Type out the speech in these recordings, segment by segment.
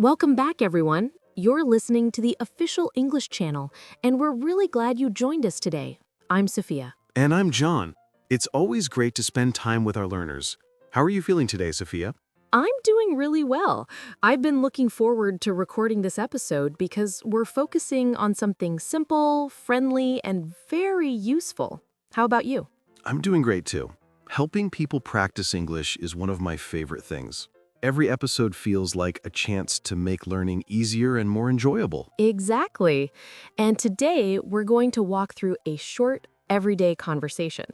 Welcome back, everyone. You're listening to the official English channel, and we're really glad you joined us today. I'm Sophia. And I'm John. It's always great to spend time with our learners. How are you feeling today, Sophia? I'm doing really well. I've been looking forward to recording this episode because we're focusing on something simple, friendly, and very useful. How about you? I'm doing great too. Helping people practice English is one of my favorite things. Every episode feels like a chance to make learning easier and more enjoyable. Exactly. And today we're going to walk through a short, everyday conversation.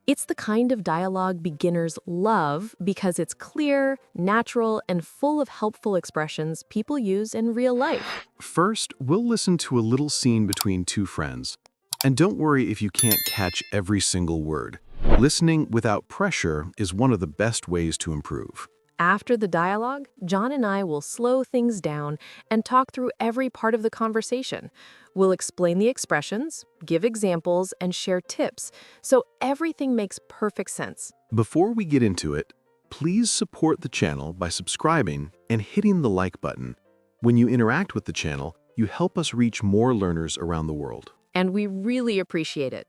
It's the kind of dialogue beginners love because it's clear, natural, and full of helpful expressions people use in real life. First, we'll listen to a little scene between two friends. And don't worry if you can't catch every single word. Listening without pressure is one of the best ways to improve. After the dialogue, John and I will slow things down and talk through every part of the conversation. We'll explain the expressions, give examples, and share tips, so everything makes perfect sense. Before we get into it, please support the channel by subscribing and hitting the like button. When you interact with the channel, you help us reach more learners around the world. And we really appreciate it.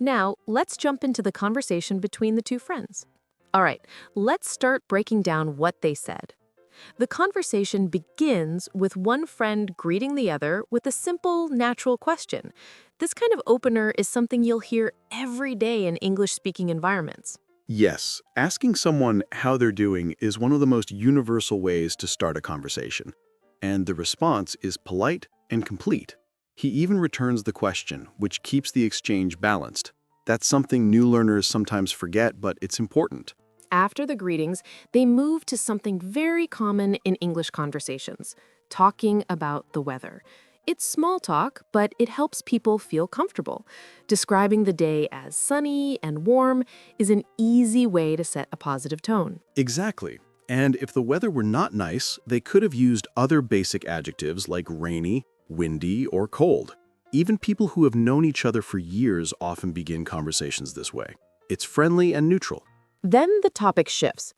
Now, let's jump into the conversation between the two friends. All right, let's start breaking down what they said. The conversation begins with one friend greeting the other with a simple, natural question. This kind of opener is something you'll hear every day in English-speaking environments. Yes, asking someone how they're doing is one of the most universal ways to start a conversation. And the response is polite and complete. He even returns the question, which keeps the exchange balanced. That's something new learners sometimes forget, but it's important. After the greetings, they move to something very common in English conversations, talking about the weather. It's small talk, but it helps people feel comfortable. Describing the day as sunny and warm is an easy way to set a positive tone. Exactly. And if the weather were not nice, they could have used other basic adjectives like rainy, windy, or cold. Even people who have known each other for years often begin conversations this way. It's friendly and neutral. Then the topic shifts.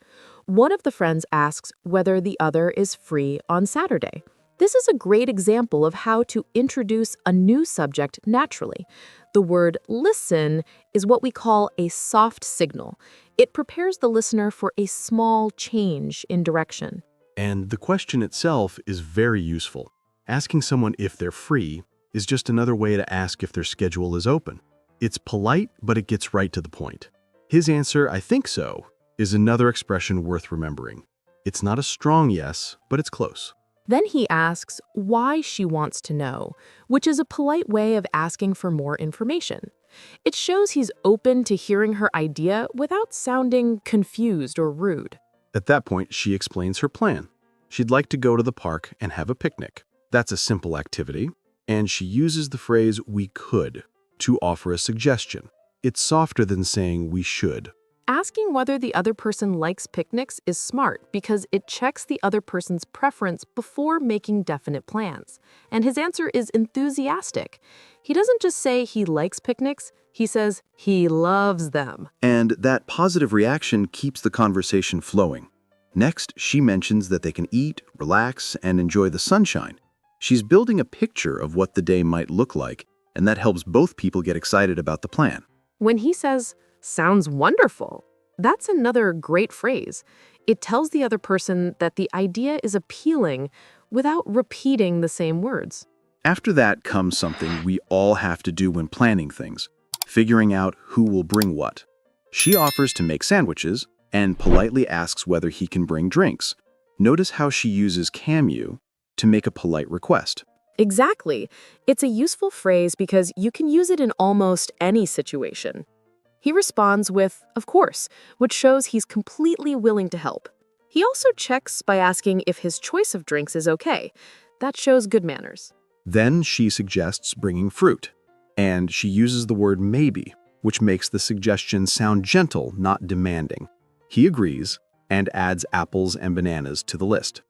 One of the friends asks whether the other is free on Saturday. This is a great example of how to introduce a new subject naturally. The word listen is what we call a soft signal. It prepares the listener for a small change in direction. And the question itself is very useful. Asking someone if they're free is just another way to ask if their schedule is open. It's polite, but it gets right to the point. His answer, "I think so," is another expression worth remembering. It's not a strong yes, but it's close. Then he asks why she wants to know, which is a polite way of asking for more information. It shows he's open to hearing her idea without sounding confused or rude. At that point, she explains her plan. She'd like to go to the park and have a picnic. That's a simple activity, and she uses the phrase "we could" to offer a suggestion. It's softer than saying "we should." Asking whether the other person likes picnics is smart because it checks the other person's preference before making definite plans. And his answer is enthusiastic. He doesn't just say he likes picnics, he says he loves them. And that positive reaction keeps the conversation flowing. Next, she mentions that they can eat, relax, and enjoy the sunshine. She's building a picture of what the day might look like, and that helps both people get excited about the plan. When he says, "sounds wonderful," that's another great phrase. It tells the other person that the idea is appealing without repeating the same words. After that comes something we all have to do when planning things, figuring out who will bring what. She offers to make sandwiches and politely asks whether he can bring drinks. Notice how she uses "can you" to make a polite request. Exactly. It's a useful phrase because you can use it in almost any situation. He responds with, "of course," which shows he's completely willing to help. He also checks by asking if his choice of drinks is okay. That shows good manners. Then she suggests bringing fruit, and she uses the word "maybe," which makes the suggestion sound gentle, not demanding. He agrees and adds apples and bananas to the list.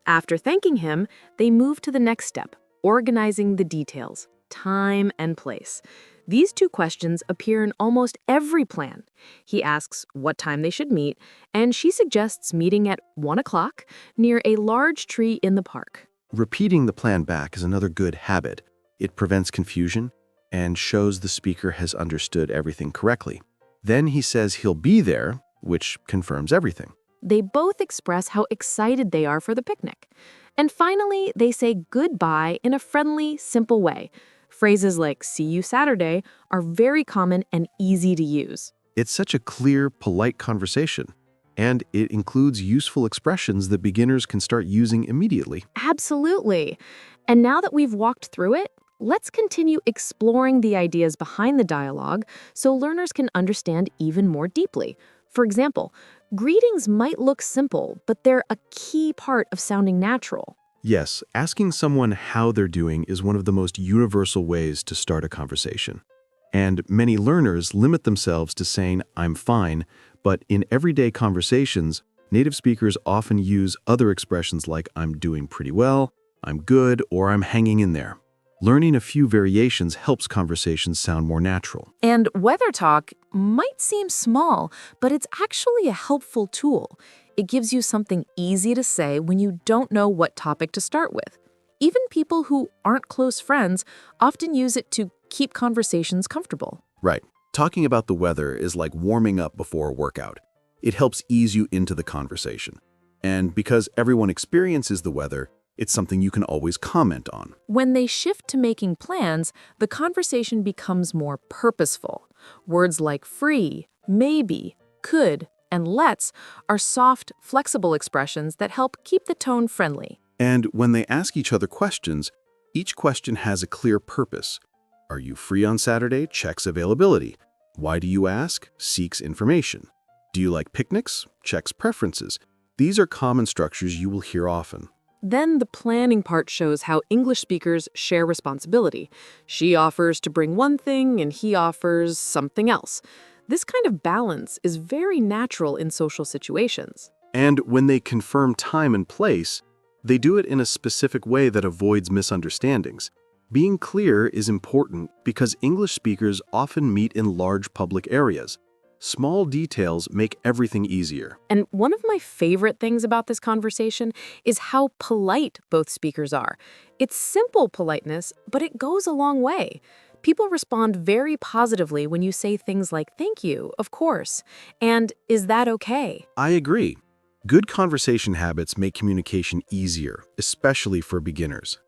After thanking him, they move to the next step, organizing the details, time and place. These two questions appear in almost every plan. He asks what time they should meet, and she suggests meeting at 1 o'clock near a large tree in the park. Repeating the plan back is another good habit. It prevents confusion and shows the speaker has understood everything correctly. Then he says he'll be there, which confirms everything. They both express how excited they are for the picnic. And finally, they say goodbye in a friendly, simple way. Phrases like "see you Saturday" are very common and easy to use. It's such a clear, polite conversation, and it includes useful expressions that beginners can start using immediately. Absolutely. And now that we've walked through it, let's continue exploring the ideas behind the dialogue so learners can understand even more deeply. For example, greetings might look simple, but they're a key part of sounding natural. Yes, asking someone how they're doing is one of the most universal ways to start a conversation. And many learners limit themselves to saying, "I'm fine," but in everyday conversations, native speakers often use other expressions like "I'm doing pretty well," "I'm good," or "I'm hanging in there." Learning a few variations helps conversations sound more natural. And weather talk might seem small, but it's actually a helpful tool. It gives you something easy to say when you don't know what topic to start with. Even people who aren't close friends often use it to keep conversations comfortable. Right. Talking about the weather is like warming up before a workout. It helps ease you into the conversation. And because everyone experiences the weather, it's something you can always comment on. When they shift to making plans, the conversation becomes more purposeful. Words like free, maybe, could, and let's are soft, flexible expressions that help keep the tone friendly. And when they ask each other questions, each question has a clear purpose. Are you free on Saturday? Checks availability. Why do you ask? Seeks information. Do you like picnics? Checks preferences. These are common structures you will hear often. Then the planning part shows how English speakers share responsibility. She offers to bring one thing and he offers something else. This kind of balance is very natural in social situations. And when they confirm time and place, they do it in a specific way that avoids misunderstandings. Being clear is important because English speakers often meet in large public areas. Small details make everything easier. And one of my favorite things about this conversation is how polite both speakers are. It's simple politeness, but it goes a long way. People respond very positively when you say things like "thank you, of course," and "is that okay?" I agree. Good conversation habits make communication easier, especially for beginners.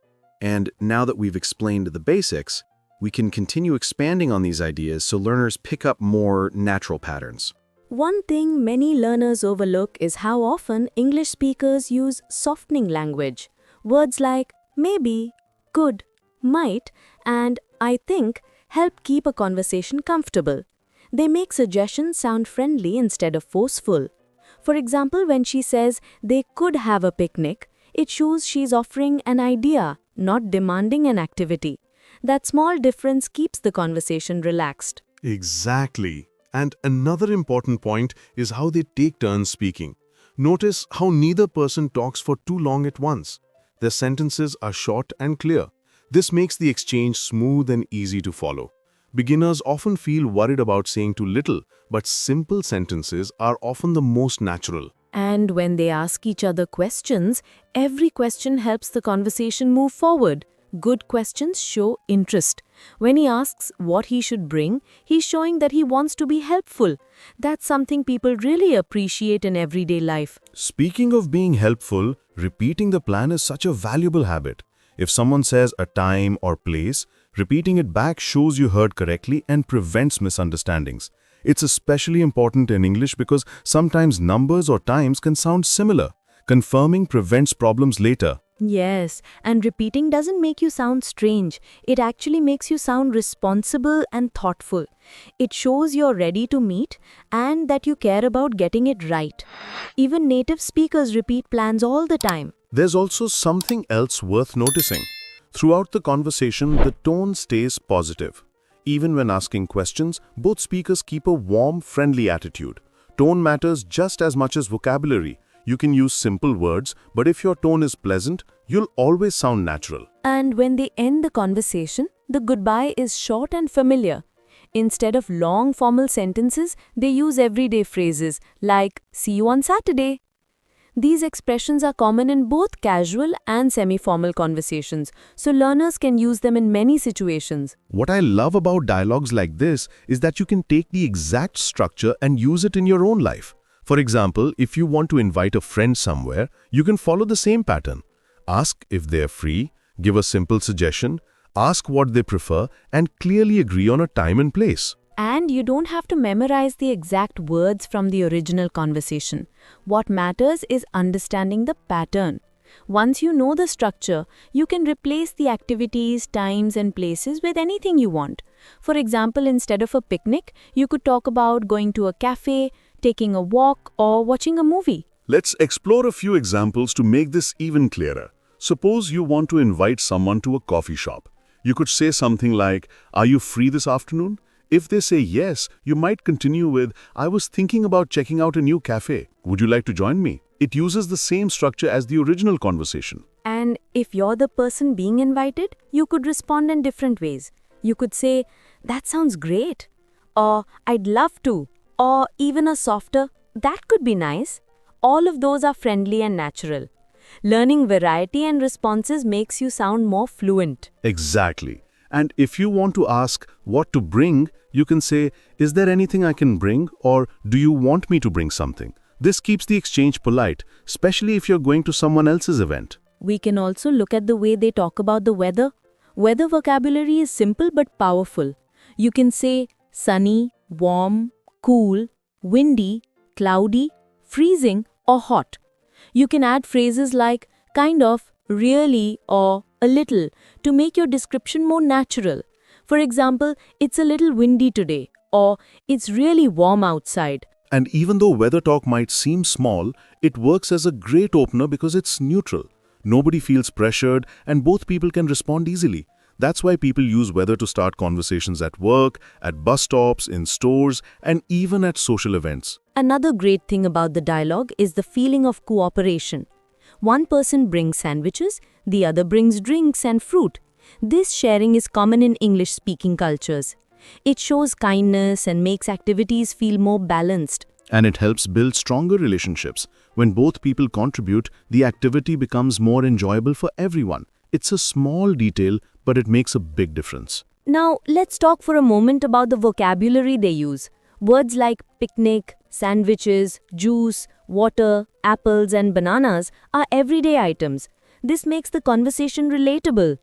And now that we've explained the basics, we can continue expanding on these ideas so learners pick up more natural patterns. One thing many learners overlook is how often English speakers use softening language. Words like maybe, could, might, and I think help keep a conversation comfortable. They make suggestions sound friendly instead of forceful. For example, when she says they could have a picnic, it shows she's offering an idea, not demanding an activity. That small difference keeps the conversation relaxed. Exactly. And another important point is how they take turns speaking. Notice how neither person talks for too long at once. Their sentences are short and clear. This makes the exchange smooth and easy to follow. Beginners often feel worried about saying too little, but simple sentences are often the most natural. And when they ask each other questions, every question helps the conversation move forward. Good questions show interest. When he asks what he should bring, he's showing that he wants to be helpful. That's something people really appreciate in everyday life. Speaking of being helpful, repeating the plan is such a valuable habit. If someone says a time or place, repeating it back shows you heard correctly and prevents misunderstandings. It's especially important in English because sometimes numbers or times can sound similar. Confirming prevents problems later. Yes, and repeating doesn't make you sound strange. It actually makes you sound responsible and thoughtful. It shows you're ready to meet and that you care about getting it right. Even native speakers repeat plans all the time. There's also something else worth noticing. Throughout the conversation, the tone stays positive. Even when asking questions, both speakers keep a warm, friendly attitude. Tone matters just as much as vocabulary. You can use simple words, but if your tone is pleasant, you'll always sound natural. And when they end the conversation, the goodbye is short and familiar. Instead of long formal sentences, they use everyday phrases like, "See you on Saturday." These expressions are common in both casual and semi-formal conversations, so learners can use them in many situations. What I love about dialogues like this is that you can take the exact structure and use it in your own life. For example, if you want to invite a friend somewhere, you can follow the same pattern. Ask if they're free, give a simple suggestion, ask what they prefer, and clearly agree on a time and place. And you don't have to memorize the exact words from the original conversation. What matters is understanding the pattern. Once you know the structure, you can replace the activities, times, and places with anything you want. For example, instead of a picnic, you could talk about going to a cafe, taking a walk, or watching a movie. Let's explore a few examples to make this even clearer. Suppose you want to invite someone to a coffee shop. You could say something like, "Are you free this afternoon?" If they say yes, you might continue with, "I was thinking about checking out a new cafe. Would you like to join me?" It uses the same structure as the original conversation. And if you're the person being invited, you could respond in different ways. You could say, "That sounds great," or "I'd love to," or even a softer, "That could be nice." All of those are friendly and natural. Learning variety and responses makes you sound more fluent. Exactly. And if you want to ask what to bring, you can say, "Is there anything I can bring?" or "Do you want me to bring something?" This keeps the exchange polite, especially if you're going to someone else's event. We can also look at the way they talk about the weather. Weather vocabulary is simple but powerful. You can say sunny, warm, cool, windy, cloudy, freezing, or hot. You can add phrases like kind of, really, or a little to make your description more natural. For example, "It's a little windy today," or "It's really warm outside." And even though weather talk might seem small, it works as a great opener because it's neutral. Nobody feels pressured and both people can respond easily. That's why people use weather to start conversations at work, at bus stops, in stores, and even at social events. Another great thing about the dialogue is the feeling of cooperation. One person brings sandwiches, the other brings drinks and fruit. This sharing is common in English-speaking cultures. It shows kindness and makes activities feel more balanced. And it helps build stronger relationships. When both people contribute, the activity becomes more enjoyable for everyone. It's a small detail, but it makes a big difference. Now, let's talk for a moment about the vocabulary they use. Words like picnic, sandwiches, juice, water, apples, and bananas are everyday items. This makes the conversation relatable.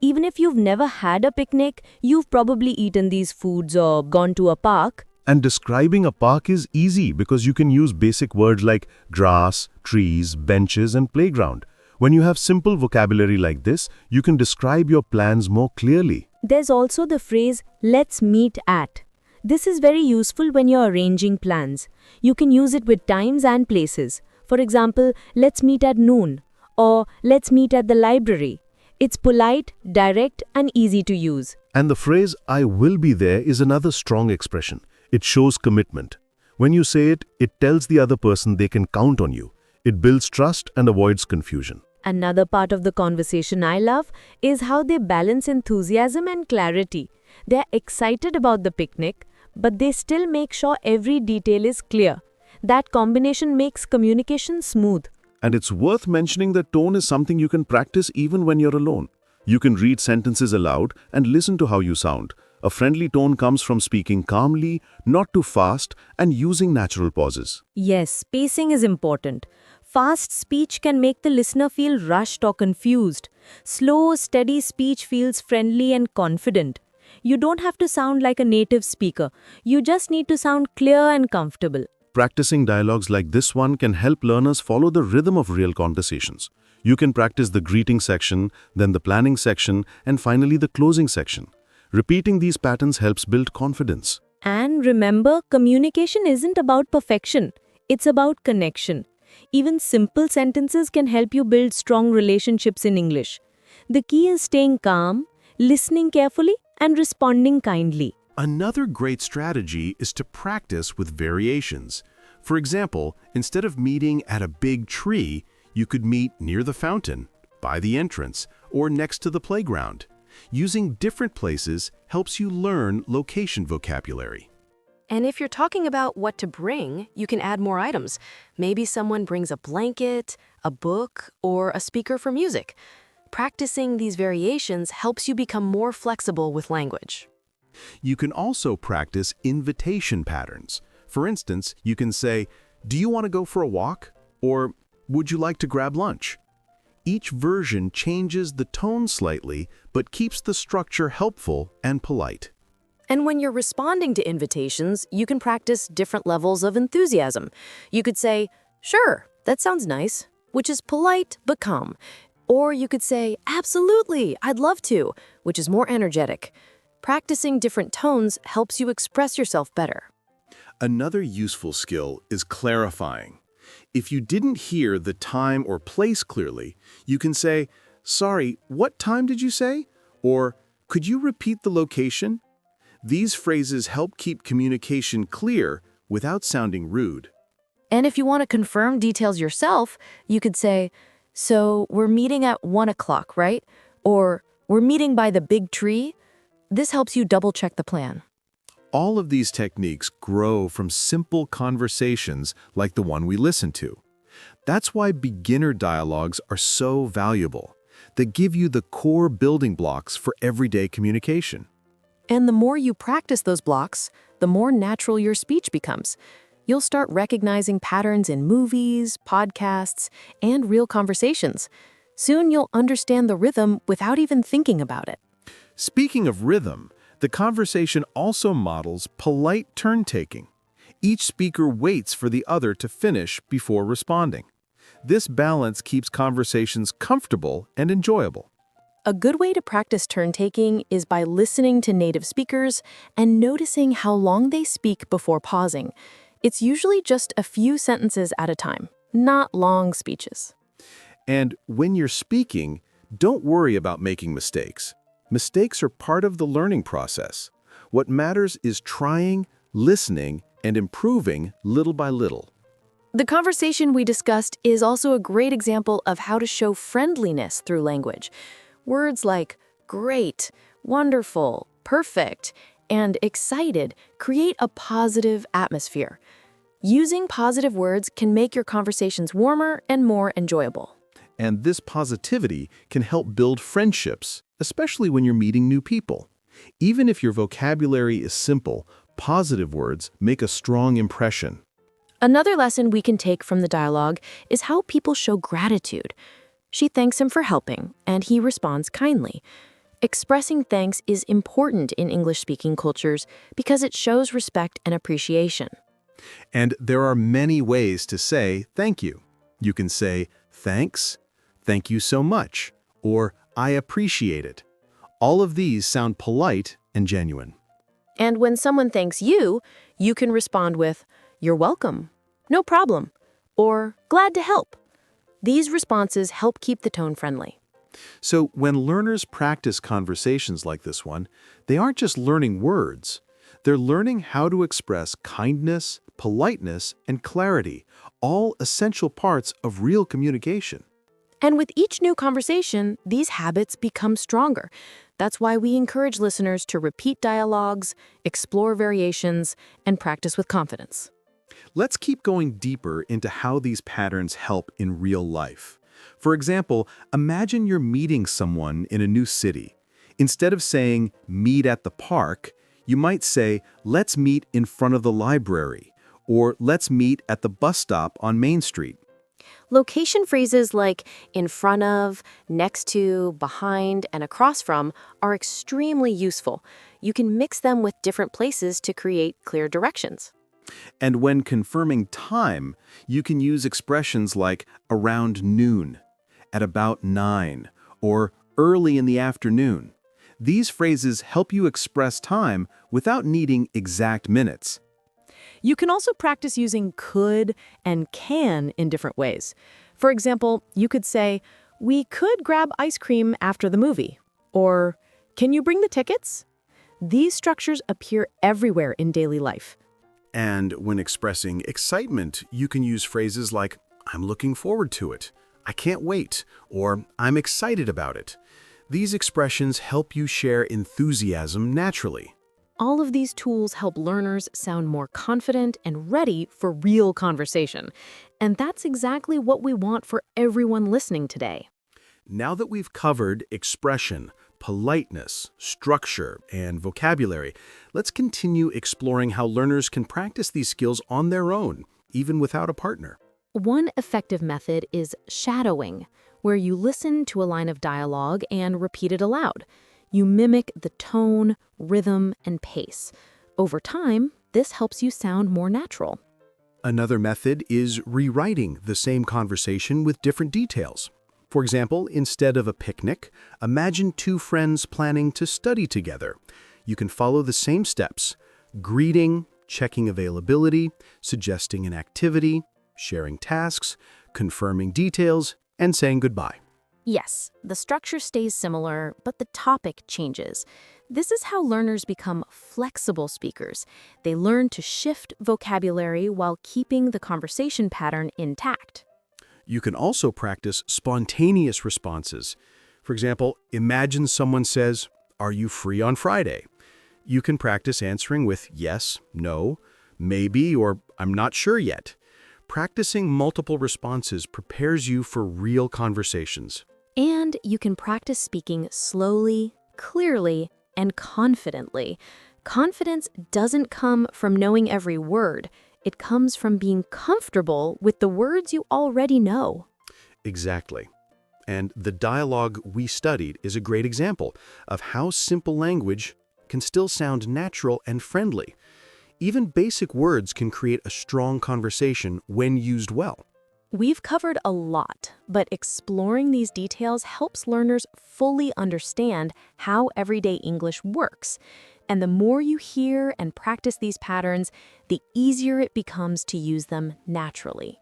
Even if you've never had a picnic, you've probably eaten these foods or gone to a park. And describing a park is easy because you can use basic words like grass, trees, benches, and playground. When you have simple vocabulary like this, you can describe your plans more clearly. There's also the phrase, "let's meet at." This is very useful when you're arranging plans. You can use it with times and places. For example, "Let's meet at noon," or "Let's meet at the library." It's polite, direct, and easy to use. And the phrase, "I will be there," is another strong expression. It shows commitment. When you say it, it tells the other person they can count on you. It builds trust and avoids confusion. Another part of the conversation I love is how they balance enthusiasm and clarity. They're excited about the picnic, but they still make sure every detail is clear. That combination makes communication smooth. And it's worth mentioning that tone is something you can practice even when you're alone. You can read sentences aloud and listen to how you sound. A friendly tone comes from speaking calmly, not too fast, and using natural pauses. Yes, pacing is important. Fast speech can make the listener feel rushed or confused. Slow, steady speech feels friendly and confident. You don't have to sound like a native speaker. You just need to sound clear and comfortable. Practicing dialogues like this one can help learners follow the rhythm of real conversations. You can practice the greeting section, then the planning section, and finally the closing section. Repeating these patterns helps build confidence. And remember, communication isn't about perfection. It's about connection. Even simple sentences can help you build strong relationships in English. The key is staying calm, listening carefully, and responding kindly. Another great strategy is to practice with variations. For example, instead of meeting at a big tree, you could meet near the fountain, by the entrance, or next to the playground. Using different places helps you learn location vocabulary. And if you're talking about what to bring, you can add more items. Maybe someone brings a blanket, a book, or a speaker for music. Practicing these variations helps you become more flexible with language. You can also practice invitation patterns. For instance, you can say, "Do you want to go for a walk?" Or, "Would you like to grab lunch?" Each version changes the tone slightly, but keeps the structure helpful and polite. And when you're responding to invitations, you can practice different levels of enthusiasm. You could say, "Sure, that sounds nice," which is polite but calm. Or you could say, "Absolutely, I'd love to," which is more energetic. Practicing different tones helps you express yourself better. Another useful skill is clarifying. If you didn't hear the time or place clearly, you can say, "Sorry, what time did you say?" Or, "Could you repeat the location?" These phrases help keep communication clear without sounding rude. And if you want to confirm details yourself, you could say, "So we're meeting at 1 o'clock, right?" Or, "We're meeting by the big tree." This helps you double-check the plan. All of these techniques grow from simple conversations like the one we listened to. That's why beginner dialogues are so valuable. They give you the core building blocks for everyday communication. And the more you practice those blocks, the more natural your speech becomes. You'll start recognizing patterns in movies, podcasts, and real conversations. Soon you'll understand the rhythm without even thinking about it. Speaking of rhythm, the conversation also models polite turn-taking. Each speaker waits for the other to finish before responding. This balance keeps conversations comfortable and enjoyable. A good way to practice turn-taking is by listening to native speakers and noticing how long they speak before pausing. It's usually just a few sentences at a time, not long speeches. And when you're speaking, don't worry about making mistakes. Mistakes are part of the learning process. What matters is trying, listening, and improving little by little. The conversation we discussed is also a great example of how to show friendliness through language. Words like great, wonderful, perfect, and excited create a positive atmosphere. Using positive words can make your conversations warmer and more enjoyable. And this positivity can help build friendships, especially when you're meeting new people. Even if your vocabulary is simple, positive words make a strong impression. Another lesson we can take from the dialogue is how people show gratitude. She thanks him for helping, and he responds kindly. Expressing thanks is important in English-speaking cultures because it shows respect and appreciation. And there are many ways to say thank you. You can say thanks, thank you so much, or I appreciate it. All of these sound polite and genuine. And when someone thanks you, you can respond with, "You're welcome," "No problem," or "Glad to help." These responses help keep the tone friendly. So when learners practice conversations like this one, they aren't just learning words. They're learning how to express kindness, politeness, and clarity, all essential parts of real communication. And with each new conversation, these habits become stronger. That's why we encourage listeners to repeat dialogues, explore variations, and practice with confidence. Let's keep going deeper into how these patterns help in real life. For example, imagine you're meeting someone in a new city. Instead of saying, "meet at the park," you might say, "Let's meet in front of the library," or "Let's meet at the bus stop on Main Street." Location phrases like in front of, next to, behind, and across from are extremely useful. You can mix them with different places to create clear directions. And when confirming time, you can use expressions like around noon, at about 9, or early in the afternoon. These phrases help you express time without needing exact minutes. You can also practice using could and can in different ways. For example, you could say, "We could grab ice cream after the movie," or "Can you bring the tickets?" These structures appear everywhere in daily life. And when expressing excitement, you can use phrases like, "I'm looking forward to it," "I can't wait," or "I'm excited about it." These expressions help you share enthusiasm naturally. All of these tools help learners sound more confident and ready for real conversation. And that's exactly what we want for everyone listening today. Now that we've covered expression, politeness, structure, and vocabulary, let's continue exploring how learners can practice these skills on their own, even without a partner. One effective method is shadowing, where you listen to a line of dialogue and repeat it aloud. You mimic the tone, rhythm, and pace. Over time, this helps you sound more natural. Another method is rewriting the same conversation with different details. For example, instead of a picnic, imagine two friends planning to study together. You can follow the same steps: greeting, checking availability, suggesting an activity, sharing tasks, confirming details, and saying goodbye. Yes, the structure stays similar, but the topic changes. This is how learners become flexible speakers. They learn to shift vocabulary while keeping the conversation pattern intact. You can also practice spontaneous responses. For example, imagine someone says, "Are you free on Friday?" You can practice answering with yes, no, maybe, or "I'm not sure yet." Practicing multiple responses prepares you for real conversations. And you can practice speaking slowly, clearly, and confidently. Confidence doesn't come from knowing every word. It comes from being comfortable with the words you already know. Exactly. And the dialogue we studied is a great example of how simple language can still sound natural and friendly. Even basic words can create a strong conversation when used well. We've covered a lot, but exploring these details helps learners fully understand how everyday English works. And the more you hear and practice these patterns, the easier it becomes to use them naturally.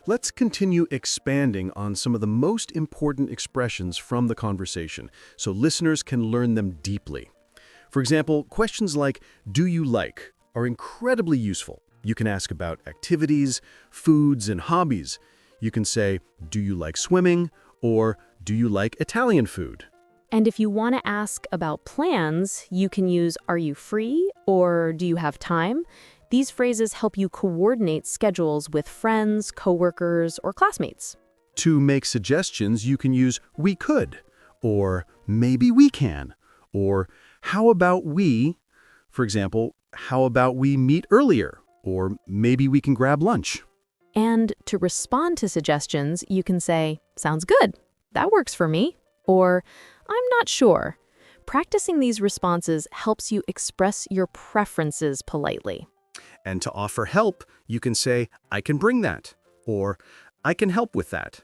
Let's continue expanding on some of the most important expressions from the conversation so listeners can learn them deeply. For example, questions like, "Do you like?" are incredibly useful. You can ask about activities, foods, and hobbies. You can say, "Do you like swimming?" or "Do you like Italian food?" And if you want to ask about plans, you can use "Are you free?" or "Do you have time?" These phrases help you coordinate schedules with friends, coworkers, or classmates. To make suggestions, you can use "we could," or "maybe we can," or "how about we?" For example, "How about we meet earlier?" or "maybe we can grab lunch." And to respond to suggestions, you can say, "Sounds good. That works for me." Or, "I'm not sure." Practicing these responses helps you express your preferences politely. And to offer help, you can say, "I can bring that," or "I can help with that."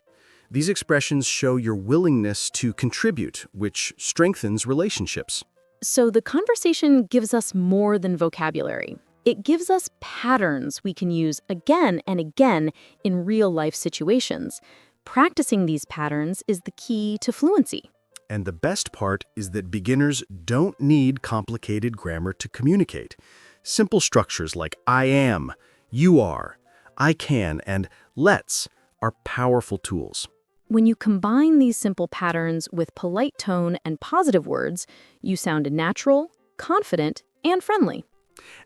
These expressions show your willingness to contribute, which strengthens relationships. So the conversation gives us more than vocabulary. It gives us patterns we can use again and again in real-life situations. Practicing these patterns is the key to fluency. And the best part is that beginners don't need complicated grammar to communicate. Simple structures like "I am," "you are," "I can," and "let's" are powerful tools. When you combine these simple patterns with polite tone and positive words, you sound natural, confident, and friendly.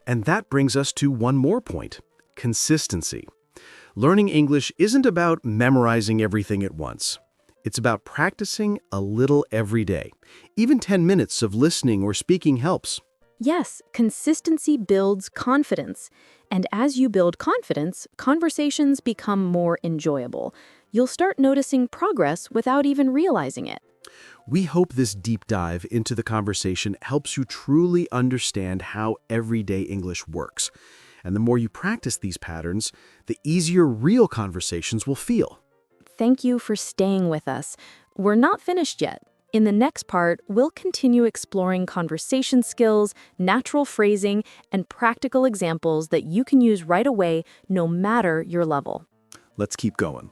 And that brings us to one more point: consistency. Learning English isn't about memorizing everything at once. It's about practicing a little every day. Even 10 minutes of listening or speaking helps. Yes, consistency builds confidence. And as you build confidence, conversations become more enjoyable. You'll start noticing progress without even realizing it. We hope this deep dive into the conversation helps you truly understand how everyday English works. And the more you practice these patterns, the easier real conversations will feel. Thank you for staying with us. We're not finished yet. In the next part, we'll continue exploring conversation skills, natural phrasing, and practical examples that you can use right away, no matter your level. Let's keep going.